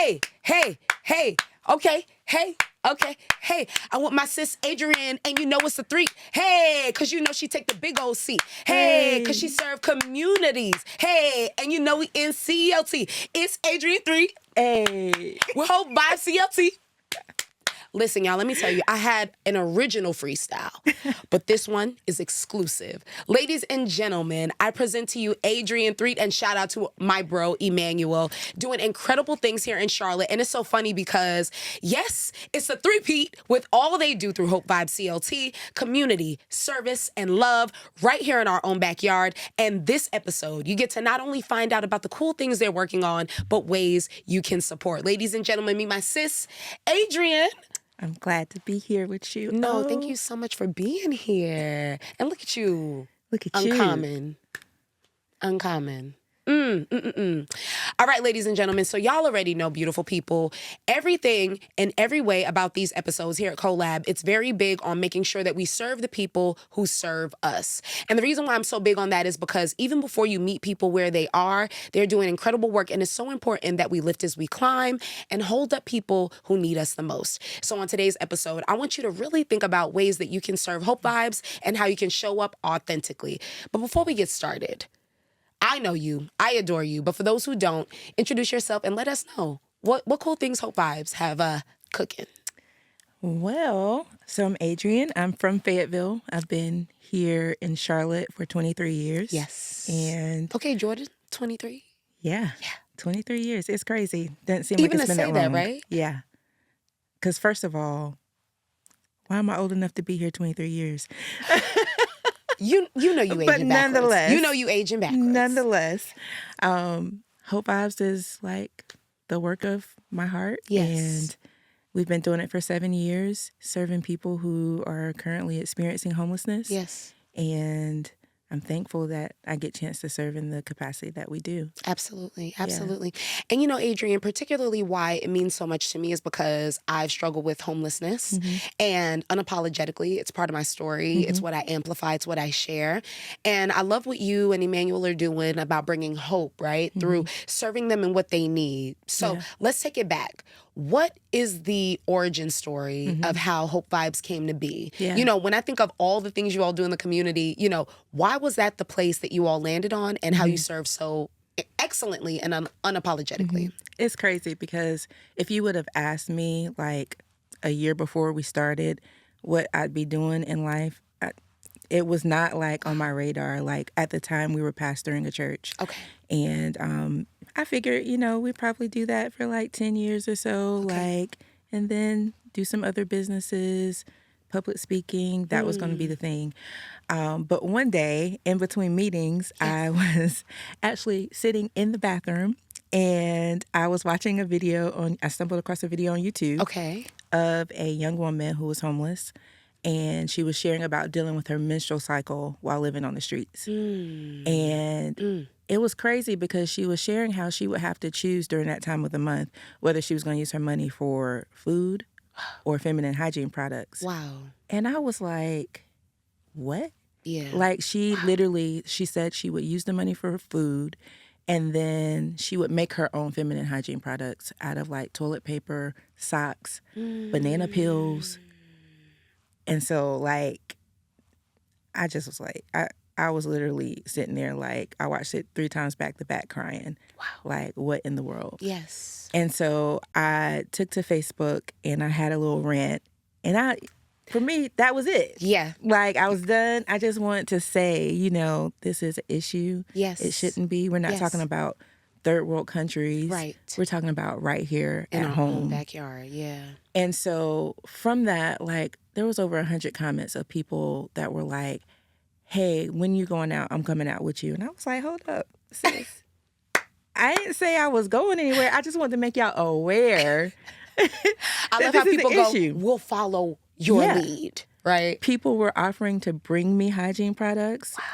hey, hey, hey, okay, hey, okay, hey. I want my sis Adrienne, and you know it's a 3. Hey, because you know she take the big old seat. Hey, because she serve communities. Hey, and you know we in CLT. It's Adrienne 3. Hey. We hope by CLT. Listen, y'all, let me tell you, I had an original freestyle, but this one is exclusive. Ladies and gentlemen, I present to you Adrienne Threatt, and shout out to my bro, Emmanuel, doing incredible things here in Charlotte. And it's so funny because, yes, it's a three-peat with all they do through Hope Vibe CLT, community, service, and love right here in our own backyard. And this episode, you get to not only find out about the cool things they're working on, but ways you can support. Ladies and gentlemen, meet my sis, Adrienne. I'm glad to be here with you. No, thank you so much for being here. And look at you. Look at you. Uncommon. All right, ladies and gentlemen, so y'all already know, beautiful people, everything and every way about these episodes here at cOHllab, it's very big on making sure that we serve the people who serve us. And the reason why I'm so big on that is because even before you meet people where they are, they're doing incredible work, and it's so important that we lift as we climb and hold up people who need us the most. So on today's episode, I want you to really think about ways that you can serve Hope Vibes and how you can show up authentically. But before we get started, I know you, I adore you, but for those who don't, introduce yourself and let us know what cool things Hope Vibes have cooking. Well, so I'm Adrienne. I'm from Fayetteville. I've been here in Charlotte for 23 years. Yes. And okay, Jordan, 23. Yeah. 23 years. It's crazy. Doesn't seem like even it's to been say that long. That, right? Yeah. Because first of all, why am I old enough to be here 23 years? You know you aging but nonetheless, backwards. You know you aging backwards. Nonetheless, Hope Vibes is like the work of my heart. Yes. And we've been doing it for 7 years, serving people who are currently experiencing homelessness. Yes. And I'm thankful that I get a chance to serve in the capacity that we do. Absolutely. Absolutely. Yeah. And you know, Adrienne, particularly why it means so much to me is because I've struggled with homelessness and unapologetically, it's part of my story. It's what I amplify. It's what I share. And I love what you and Emmanuel are doing about bringing hope, right? Through serving them in what they need. So let's take it back. What is the origin story of how Hope Vibes came to be? Yeah. You know, when I think of all the things you all do in the community, you know, why was that the place that you all landed on and how you serve so excellently and unapologetically? It's crazy because if you would have asked me like a year before we started what I'd be doing in life, it was not like on my radar. Like at the time we were pastoring a church. Okay. And I figured, you know, we'd probably do that for like 10 years or so, and then do some other businesses, public speaking. That was going to be the thing. But one day in between meetings, I was actually sitting in the bathroom and I was watching I stumbled across a video on YouTube of a young woman who was homeless. And she was sharing about dealing with her menstrual cycle while living on the streets. And it was crazy because she was sharing how she would have to choose during that time of the month whether she was going to use her money for food or feminine hygiene products. Wow. And I was like, what? Yeah. Like she said she would use the money for food and then she would make her own feminine hygiene products out of like toilet paper, socks, banana peels. And so, like, I just was like, I was literally sitting there, like, I watched it 3 times back to back crying. Wow. Like, what in the world? Yes. And so I took to Facebook and I had a little rant. And for me, that was it. Yeah. Like, I was done. I just wanted to say, you know, this is an issue. Yes. It shouldn't be. We're not talking about third world countries. Right. We're talking about right here in at our home. Own backyard, yeah. And so from that, like, there was over 100 comments of people that were like, hey, when you going out, I'm coming out with you. And I was like, hold up, sis. I didn't say I was going anywhere. I just wanted to make y'all aware. I love how people go, we'll follow your lead, right? People were offering to bring me hygiene products. Wow.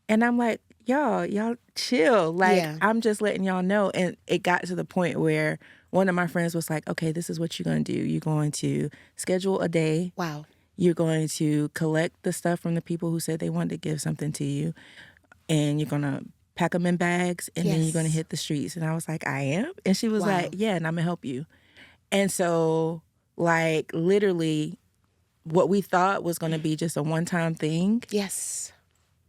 And I'm like, y'all chill. Like, I'm just letting y'all know. And it got to the point where one of my friends was like, okay, this is what you're going to do. You're going to schedule a day. Wow. You're going to collect the stuff from the people who said they wanted to give something to you. And you're going to pack them in bags, and then you're going to Yes. hit the streets. And I was like, I am? And she was Wow. like, yeah, and I'm going to help you. And so, like, literally, what we thought was going to be just a one-time thing Yes.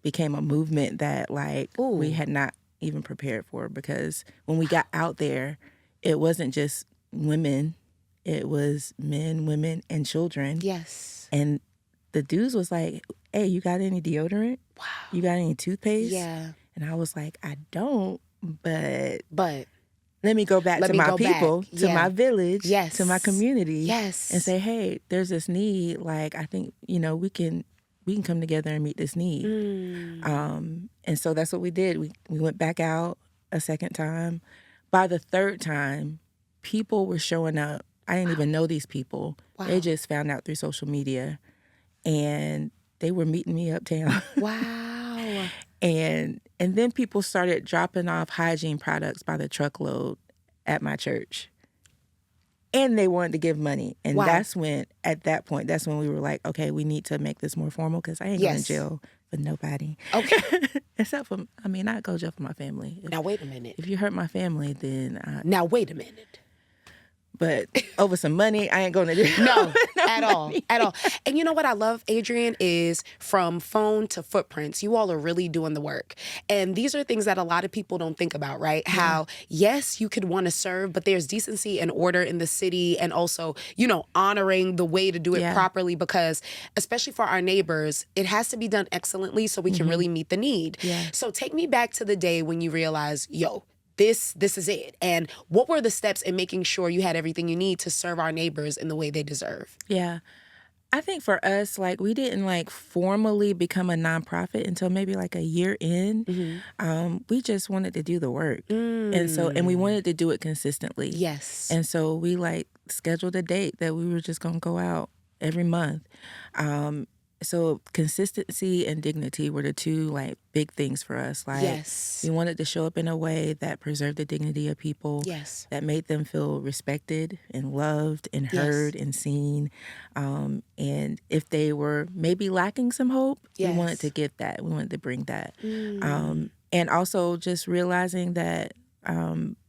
became a movement that, like, Ooh. we had not even prepared for, because when we got out there, it wasn't just women. It was men, women, and children. Yes. And the dudes was like, hey, you got any deodorant? Wow. You got any toothpaste? Yeah. And I was like, I don't, but But let me go back Let to me my go people, back. to Yeah. my village, Yes. to my community. Yes. And say, hey, there's this need. Like, I think, we can come together and meet this need. And so that's what we did. We went back out a second time. By the third time, people were showing up. I didn't even know these people. Wow. They just found out through social media. And they were meeting me uptown. Wow. And then people started dropping off hygiene products by the truckload at my church. And they wanted to give money. And Wow. that's when we were like, okay, we need to make this more formal, because I ain't going to jail for nobody. Okay. Except for, I'd go to jail for my family. Now, wait a minute. If you hurt my family, then Now, wait a minute. But over some money, I ain't going to jail. No, at all. And you know what I love, Adrienne, is from phone to footprints, you all are really doing the work. And these are things that a lot of people don't think about, right? Yeah. How, yes, you could want to serve, but there's decency and order in the city, and also, honoring the way to do it properly, because especially for our neighbors, it has to be done excellently so we can really meet the need. Yeah. So take me back to the day when you realized, this is it. And what were the steps in making sure you had everything you need to serve our neighbors in the way they deserve? Yeah. I think for us, we didn't formally become a nonprofit until maybe a year in. Mm-hmm. We just wanted to do the work. And we wanted to do it consistently. Yes. And so we scheduled a date that we were just going to go out every month. So consistency and dignity were the two big things for us. Yes. We wanted to show up in a way that preserved the dignity of people. Yes. That made them feel respected and loved and heard and seen. And if they were maybe lacking some hope, we wanted to give that. We wanted to bring that. And also just realizing that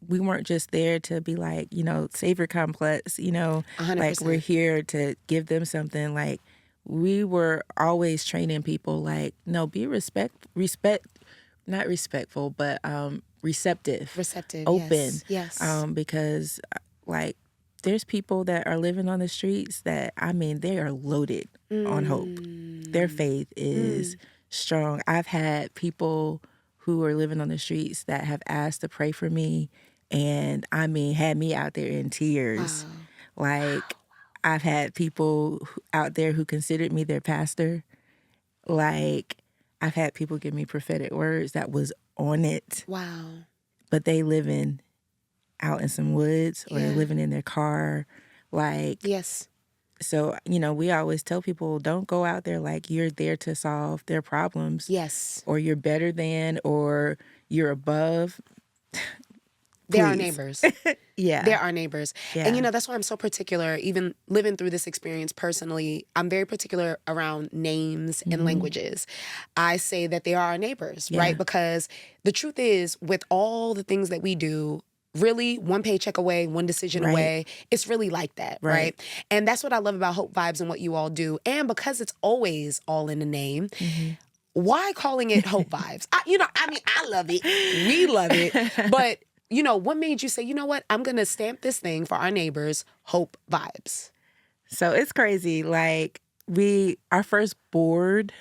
we weren't just there to be savior complex, 100%. We're here to give them something. We were always training people no, be not respectful, but receptive, open. Yes. Because there's people that are living on the streets that, they are loaded on hope. Their faith is strong. I've had people who are living on the streets that have asked to pray for me, and had me out there in tears. Wow. I've had people out there who considered me their pastor. I've had people give me prophetic words that was on it. Wow. But they living out in some woods, or they're living in their car. Yes. So, we always tell people, don't go out there you're there to solve their problems. Yes. Or you're better than, or you're above. They're our neighbors. Yeah. They're our neighbors. Yeah. And, that's why I'm so particular, even living through this experience personally, I'm very particular around names and languages. I say that they are our neighbors, right? Because the truth is, with all the things that we do, really one paycheck away, one decision away, it's really like that, right? And that's what I love about Hope Vibes and what you all do. And because it's always all in the name, why calling it Hope Vibes? I love it. We love it. But what made you say, you know what, I'm going to stamp this thing for our neighbors, Hope Vibes? So it's crazy. Our first board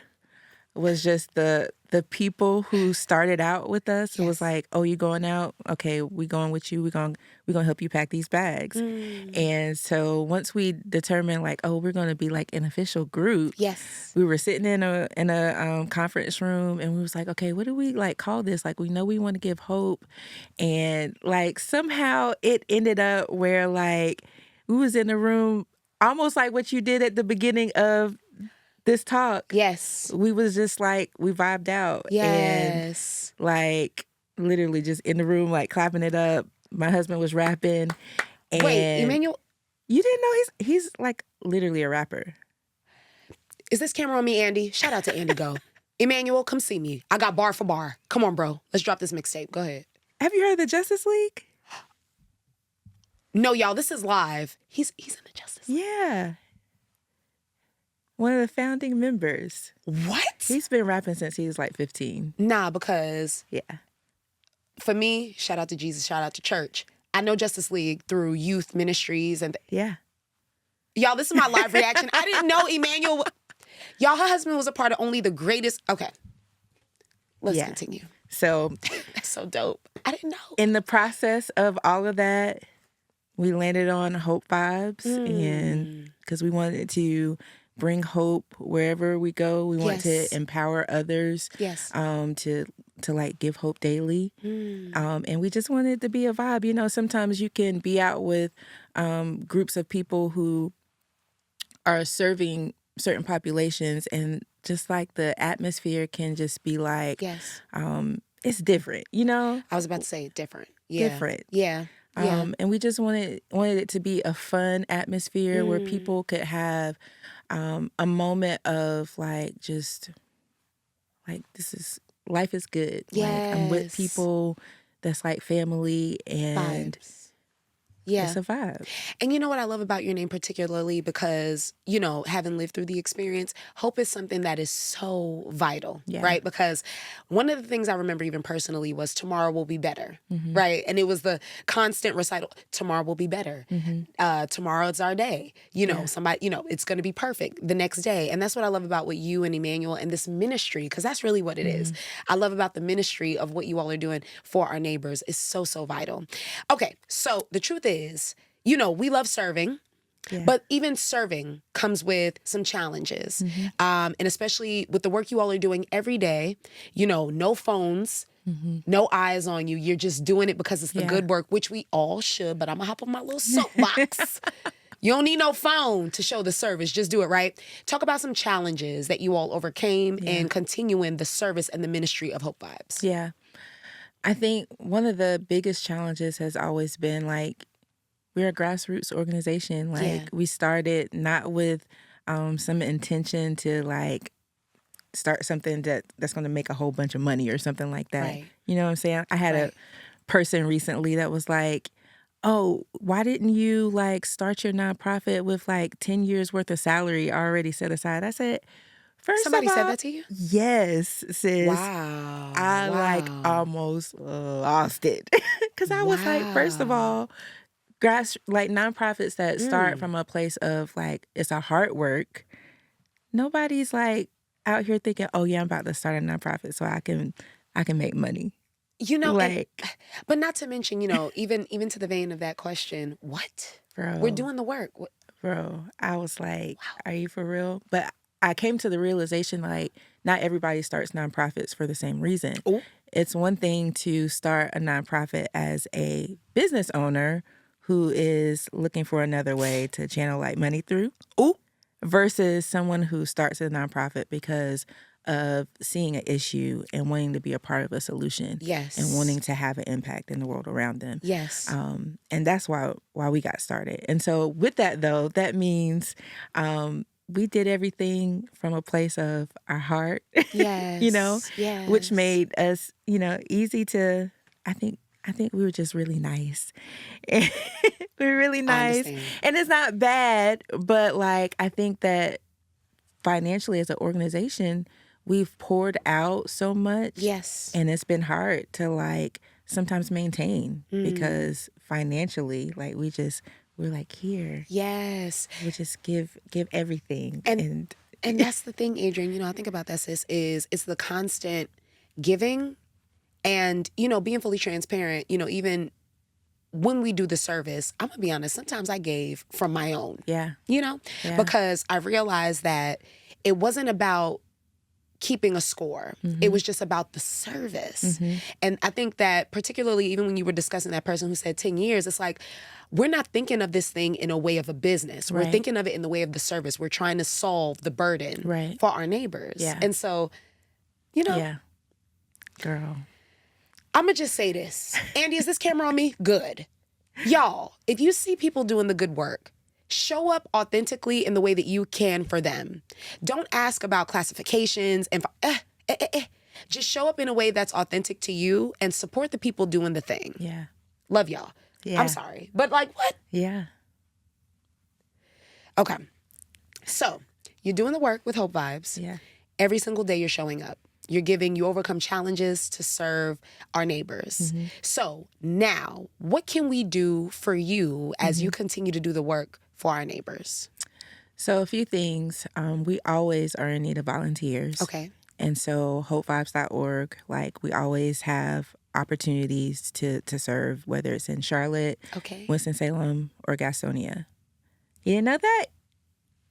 was just the people who started out with us. It was oh, you going out? Okay, we going with you. We're gonna help you pack these bags. And so once we determined oh, we're gonna be an official group. Yes. We were sitting in a conference room, and we was okay, what do we call this? We know we want to give hope, and somehow it ended up where we was in the room almost what you did at the beginning of this talk. Yes. We was just we vibed out. Yes. And literally just in the room, clapping it up. My husband was rapping. And wait, Emmanuel? You didn't know he's literally a rapper. Is this camera on me, Andy? Shout out to Andy Go. Emmanuel, come see me. I got bar for bar. Come on, bro. Let's drop this mixtape. Go ahead. Have you heard of the Justice League? No, y'all, this is live. He's in the Justice League. Yeah. One of the founding members. What? He's been rapping since he was like 15. Nah, because Yeah. for me, shout out to Jesus, shout out to church. I know Justice League through youth ministries and Yeah. y'all, this is my live reaction. I didn't know Emmanuel. Y'all, her husband was a part of only the greatest. Okay. Let's continue. So That's so dope. I didn't know. in the process of all of that, we landed on Hope Vibes, and because we wanted to bring hope wherever we go. We want Yes. to empower others. Yes. To like give hope daily. And we just wanted it to be a vibe. You know, sometimes you can be out with groups of people who are serving certain populations, and just like the atmosphere can just be like, Yes. it's different, you know? I was about to say different. Yeah. Different. Yeah. Yeah. And we just wanted it to be a fun atmosphere where people could have a moment of like, just like, life is good. Like, I'm with Yes. people that's like family, and Vibes. Yeah. it's a vibe. And you know what I love about your name particularly, because, you know, having lived through the experience, hope is something that is so vital, Yeah. right? Because one of the things I remember even personally was tomorrow will be better, right? And it was the constant recital, tomorrow will be better. Tomorrow it's our day. You know, somebody, you know, it's going to be perfect the next day. And that's what I love about what you and Emmanuel and this ministry, because that's really what it is. I love about the ministry of what you all are doing for our neighbors is so, so vital. Okay, so the truth is, you know, we love serving, but even serving comes with some challenges. And especially with the work you all are doing every day, you know, no phones, no eyes on you. You're just doing it because it's the good work, which we all should, but I'm gonna hop on my little soapbox. You don't need no phone to show the service. Just do it, right? Talk about some challenges that you all overcame and continuing the service and the ministry of Hope Vibes. Yeah. I think one of the biggest challenges has always been like, we're a grassroots organization. Like we started not with some intention to like start something that's going to make a whole bunch of money or something like that. Right. You know what I'm saying? I had a person recently that was like, oh, why didn't you like start your nonprofit with like 10 years worth of salary already set aside? I said, first Somebody of all, said that to you? yes, sis. Wow. I like almost lost it. Because I was like, first of all, like nonprofits that start from a place of like, it's a hard work. Nobody's like out here thinking, oh yeah, I'm about to start a nonprofit so I can make money. You know, like, but not to mention, you know, even to the vein of that question, what? Bro. We're doing the work. Bro, I was like, are you for real? But I came to the realization like, not everybody starts nonprofits for the same reason. Ooh. It's one thing to start a nonprofit as a business owner who is looking for another way to channel like money through. Ooh. Versus someone who starts a nonprofit because of seeing an issue and wanting to be a part of a solution. Yes. And wanting to have an impact in the world around them. Yes. And that's why we got started. And so with that though, that means we did everything from a place of our heart. Yes. You know, yes. which made us, you know, easy to, I think we were just really nice. We were really nice. And it's not bad, but like, I think that financially as an organization, we've poured out so much. Yes. And it's been hard to like sometimes maintain because financially, like we're like here. Yes. We just give everything. And that's the thing, Adrienne, you know, I think about that, sis, is it's the constant giving and, you know, being fully transparent, you know, even when we do the service, I'm going to be honest, sometimes I gave from my own. Yeah. You know, because I realized that it wasn't about keeping a score. It was just about the service. And I think that particularly even when you were discussing that person who said 10 years, it's like, we're not thinking of this thing in a way of a business. We're thinking of it in the way of the service. We're trying to solve the burden for our neighbors. Yeah. And so, you know. Yeah. Girl. I'm going to just say this. Andy, is this camera on me? Good. Y'all, if you see people doing the good work, show up authentically in the way that you can for them. Don't ask about classifications and Just show up in a way that's authentic to you and support the people doing the thing. Yeah. Love y'all. Yeah. I'm sorry. But like, what? Yeah. Okay. So you're doing the work with Hope Vibes. Yeah. Every single day you're showing up. You overcome challenges to serve our neighbors. So now, what can we do for you as you continue to do the work for our neighbors? So a few things. We always are in need of volunteers. Okay. And so hopevibes.org, like we always have opportunities to serve, whether it's in Charlotte, Okay. Winston-Salem, or Gastonia. You didn't know that?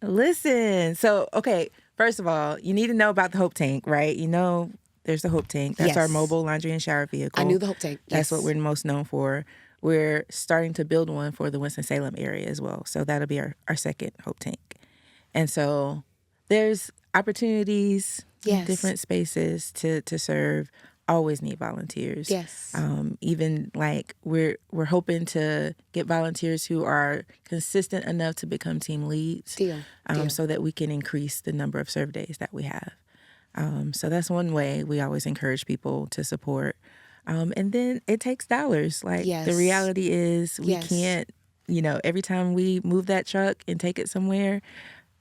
Listen. So, okay, first of all, you need to know about the Hope Tank, right? You know there's the Hope Tank. That's our Yes. mobile laundry and shower vehicle. I knew the Hope Tank. That's Yes. what we're most known for. We're starting to build one for the Winston-Salem area as well. So that'll be our second Hope Tank. And so there's opportunities, Yes. different spaces to serve. Always need volunteers. Yes. Even like we're hoping to get volunteers who are consistent enough to become team leads. Deal. So that we can increase the number of serve days that we have. So that's one way we always encourage people to support. And then it takes dollars. Like Yes. the reality is we Yes. can't, every time we move that truck and take it somewhere,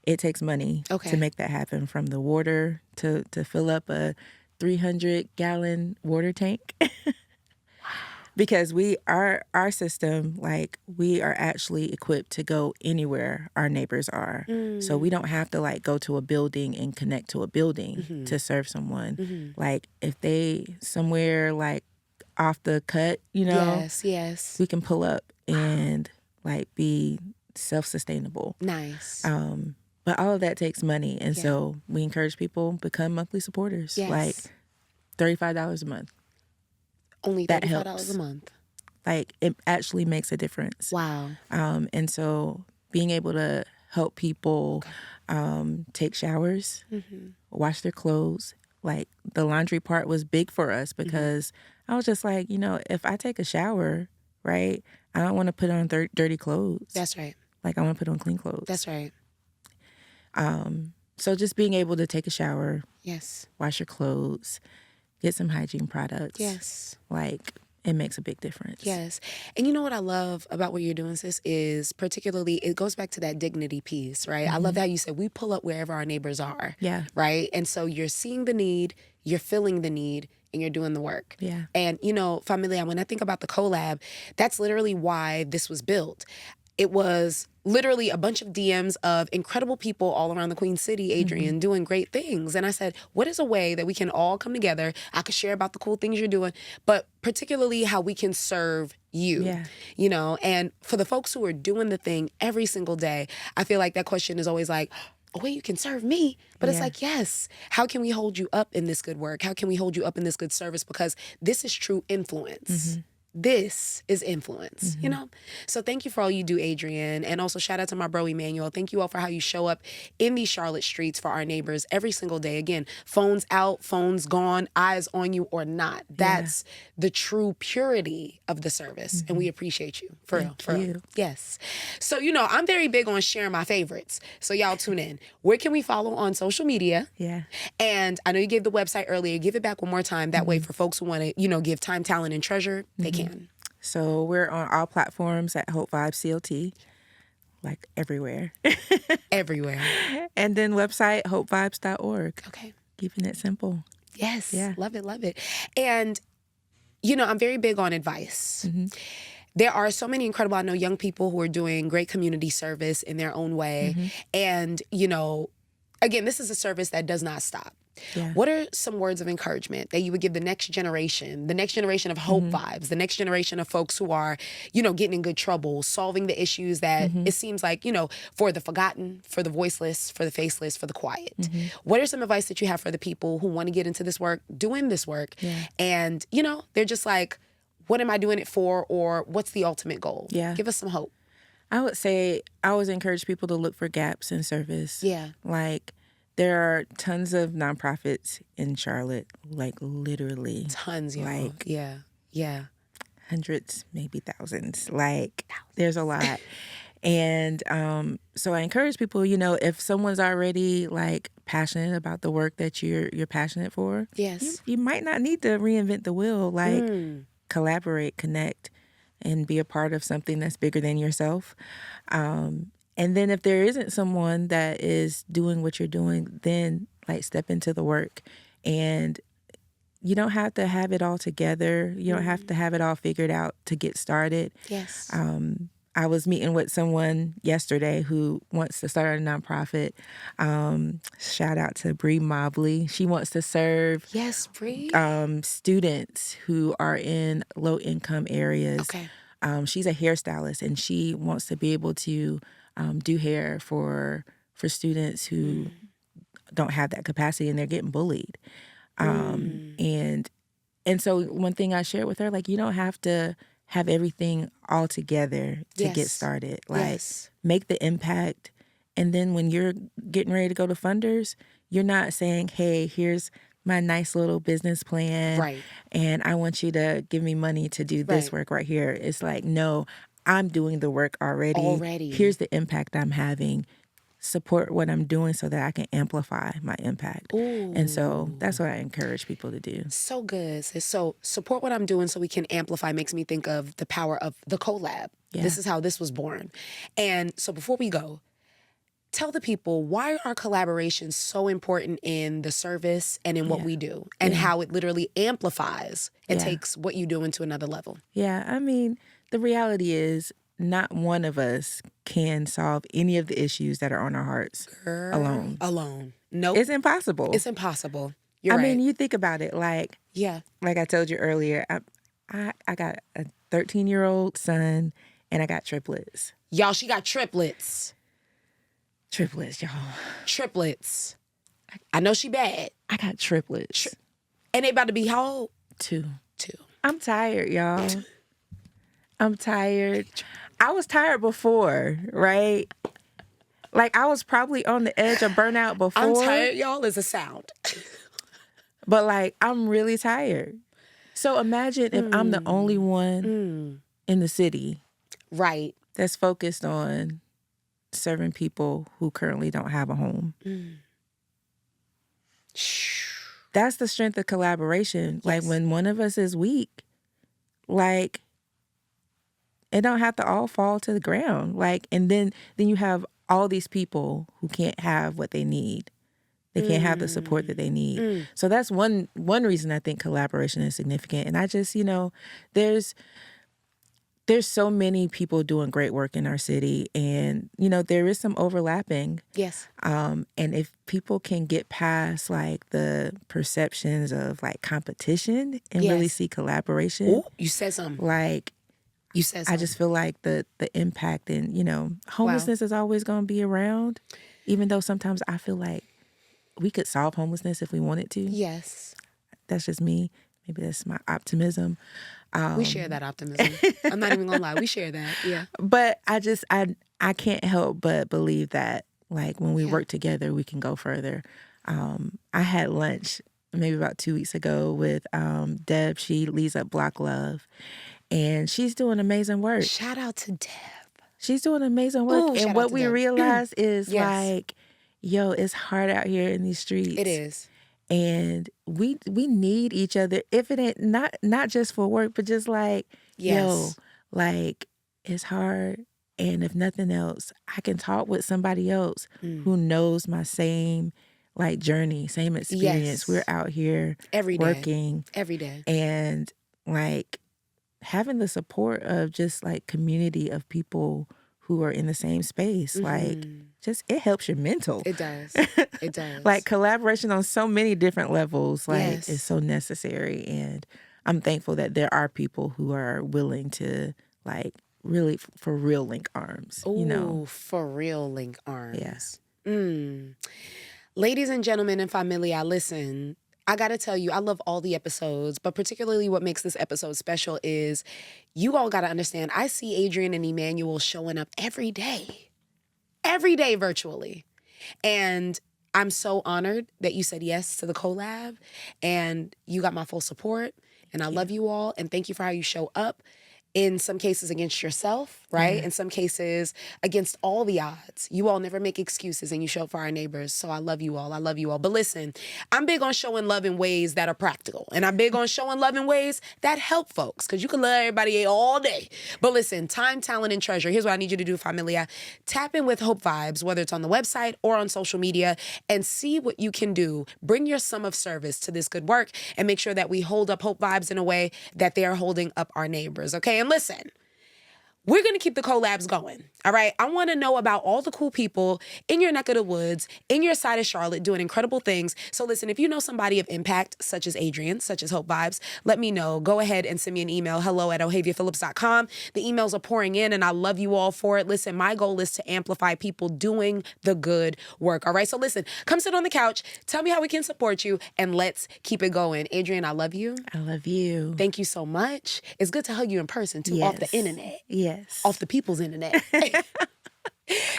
it takes money Okay. to make that happen, from the water to fill up a 300-gallon water tank. Because our system, like we are actually equipped to go anywhere our neighbors are. So we don't have to like go to a building and connect to a building to serve someone. Like if they somewhere like off the cut, Yes. Yes. we can pull up and like be self-sustainable. Nice. But all of that takes money. And Yeah. so we encourage people become monthly supporters. Yes. Like $35 a month. Only that $35 helps. a month. Like it actually makes a difference. Wow. And so being able to help people take showers, wash their clothes. Like the laundry part was big for us because I was just like, if I take a shower, right, I don't want to put on dirty clothes. That's right. Like I want to put on clean clothes. That's right. So just being able to take a shower, Yes. wash your clothes, get some hygiene products. Yes. Like it makes a big difference. Yes. And you know what I love about what you're doing, sis, is particularly it goes back to that dignity piece, right? I love how you said we pull up wherever our neighbors are. Yeah. Right? And so you're seeing the need, you're feeling the need, and you're doing the work. Yeah. And, Familia, when I think about the cOHllab, that's literally why this was built. It was literally a bunch of DMs of incredible people all around the Queen City, Adrienne, doing great things. And I said, what is a way that we can all come together? I could share about the cool things you're doing, but particularly how we can serve you, and for the folks who are doing the thing every single day, I feel like that question is always like, a way you can serve me. But it's like, yes, how can we hold you up in this good work? How can we hold you up in this good service? Because this is true influence. This is influence, So thank you for all you do, Adrienne. And also shout out to my bro, Emmanuel. Thank you all for how you show up in these Charlotte streets for our neighbors every single day. Again, phones out, phones gone, eyes on you or not. That's the true purity of the service. And we appreciate you. For real. For real. Yes. So, I'm very big on sharing my favorites. So y'all tune in. Where can we follow on social media? Yeah. And I know you gave the website earlier. Give it back one more time. That way for folks who want to, give time, talent, and treasure, they can. So we're on all platforms at Hope Vibes CLT, like everywhere. Everywhere. And then website hopevibes.org. Okay. Keeping it simple. Yes. Yeah. Love it. Love it. And, I'm very big on advice. There are so many incredible, I know, young people who are doing great community service in their own way. And, again, this is a service that does not stop. Yeah. What are some words of encouragement that you would give the next generation of Hope Vibes, the next generation of folks who are, getting in good trouble, solving the issues that it seems like, for the forgotten, for the voiceless, for the faceless, for the quiet? What are some advice that you have for the people who want to get into this work, doing this work, and, they're just like, what am I doing it for, or what's the ultimate goal? Yeah. Give us some hope. I would say I always encourage people to look for gaps in service. Yeah. Like there are tons of nonprofits in Charlotte, like literally. Tons, y'all. Like yeah. hundreds, maybe thousands. Like there's a lot. And so I encourage people, if someone's already like passionate about the work that you're passionate for, Yes. you might not need to reinvent the wheel. Like collaborate, connect, and be a part of something that's bigger than yourself. And then if there isn't someone that is doing what you're doing, then like step into the work. And you don't have to have it all together. You don't have to have it all figured out to get started. Yes. I was meeting with someone yesterday who wants to start a nonprofit. Shout out to Bree Mobley. She wants to serve Yes, Bree. students who are in low-income areas. Okay. She's a hairstylist, and she wants to be able to do hair for students who don't have that capacity, and they're getting bullied. And so one thing I shared with her, like, you don't have to have everything all together to get started. Like, make the impact. And then when you're getting ready to go to funders, you're not saying, hey, here's my nice little business plan. Right. And I want you to give me money to do this work right here. It's like, no, I'm doing the work already. Here's the impact I'm having. Support what I'm doing so that I can amplify my impact. Ooh. And so that's what I encourage people to do. So good. So support what I'm doing so we can amplify makes me think of the power of the cOHllab. Yeah. This is how this was born. And so before we go, tell the people, why are collaborations so important in the service and in what we do, and how it literally amplifies and takes what you do into another level? Yeah, I mean, the reality is not one of us can solve any of the issues that are on our hearts alone. Nope. It's impossible. It's impossible. You're right. I mean, you think about it, like I told you earlier, I got a 13-year-old son, and I got triplets. Y'all, she got triplets. Triplets, y'all. Triplets. I know she bad. I got triplets. And they about to be how old? 2. 2. I'm tired, y'all. I'm tired. I was tired before, right? Like, I was probably on the edge of burnout before. I'm tired, y'all, is a sound. But, like, I'm really tired. So imagine if I'm the only one in the city. Right. That's focused on serving people who currently don't have a home. That's the strength of collaboration. Yes. Like, when one of us is weak, like, it don't have to all fall to the ground. Like, and then you have all these people who can't have what they need. They can't have the support that they need. So that's one reason I think collaboration is significant. And I just, there's so many people doing great work in our city, and there is some overlapping. Yes. And if people can get past like the perceptions of like competition and really see collaboration. Ooh, you said something. Like, you said something. I just feel like the impact, and homelessness is always going to be around, even though sometimes I feel like we could solve homelessness if we wanted to. Yes. That's just me. Maybe that's my optimism. We share that optimism. I'm not even gonna lie. We share that. Yeah. But I can't help but believe that, like, when we work together, we can go further. I had lunch maybe about 2 weeks ago with Deb. She leads up Block Love, and she's doing amazing work. Shout out to Deb. She's doing amazing work. Ooh, and what we realize is like, yo, it's hard out here in these streets. It is. And we need each other. If it ain't not just for work, but just like, yo, like, it's hard. And if nothing else, I can talk with somebody else who knows my same like journey, same experience. We're out here every day, working every day, and like having the support of just like community of people who are in the same space. Like, just, it helps your mental. It does. It does. Like, collaboration on so many different levels, like, is so necessary. And I'm thankful that there are people who are willing to, like, really, for real, link arms. Ooh, for real, link arms. Yes. Ladies and gentlemen and familia, listen, I got to tell you, I love all the episodes, but particularly what makes this episode special is you all got to understand, I see Adrienne and Emmanuel showing up every day virtually. And I'm so honored that you said yes to the cOHllab, and you got my full support, and I love you all, and thank you for how you show up. in some cases against yourself, right? Yeah. In some cases against all the odds. You all never make excuses and you show up for our neighbors. So I love you all. I love you all. But listen, I'm big on showing love in ways that are practical. And I'm big on showing love in ways that help folks. Because you can love everybody all day. But listen, time, talent, and treasure. Here's what I need you to do, familia. Tap in with Hope Vibes, whether it's on the website or on social media, and see what you can do. Bring your sum of service to this good work and make sure that we hold up Hope Vibes in a way that they are holding up our neighbors, okay? And listen, we're going to keep the collabs going, all right? I want to know about all the cool people in your neck of the woods, in your side of Charlotte, doing incredible things. So listen, if you know somebody of impact, such as Adrienne, such as Hope Vibes, let me know. Go ahead and send me an email, hello@ohaviaphillips.com. The emails are pouring in, and I love you all for it. Listen, my goal is to amplify people doing the good work, all right? So listen, come sit on the couch, tell me how we can support you, and let's keep it going. Adrienne, I love you. I love you. Thank you so much. It's good to hug you in person, too, off the Yes. internet. Yes. Off the people's internet.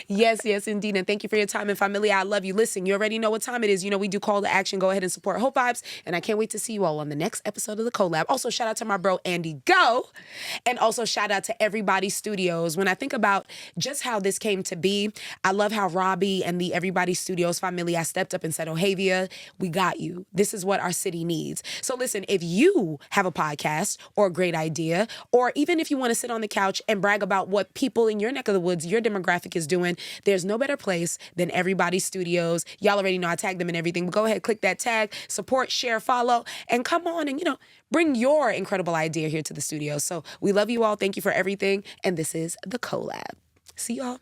Yes, indeed. And thank you for your time and familia. I love you. Listen, you already know what time it is. You know, we do call to action. Go ahead and support Hope Vibes. And I can't wait to see you all on the next episode of the collab. Also, shout out to my bro, Andy Go. And also shout out to Everybody Studios. When I think about just how this came to be, I love how Robbie and the Everybody Studios familia stepped up and said, Ohavia, we got you. This is what our city needs. So listen, if you have a podcast or a great idea, or even if you want to sit on the couch and brag about what people in your neck of the woods, your demographic is doing, there's no better place than Everybody Studios. Y'all already know I tag them and everything, but go ahead, click that tag, support, share, follow, and come on and, bring your incredible idea here to the studio. So we love you all. Thank you for everything. And this is the collab. See y'all.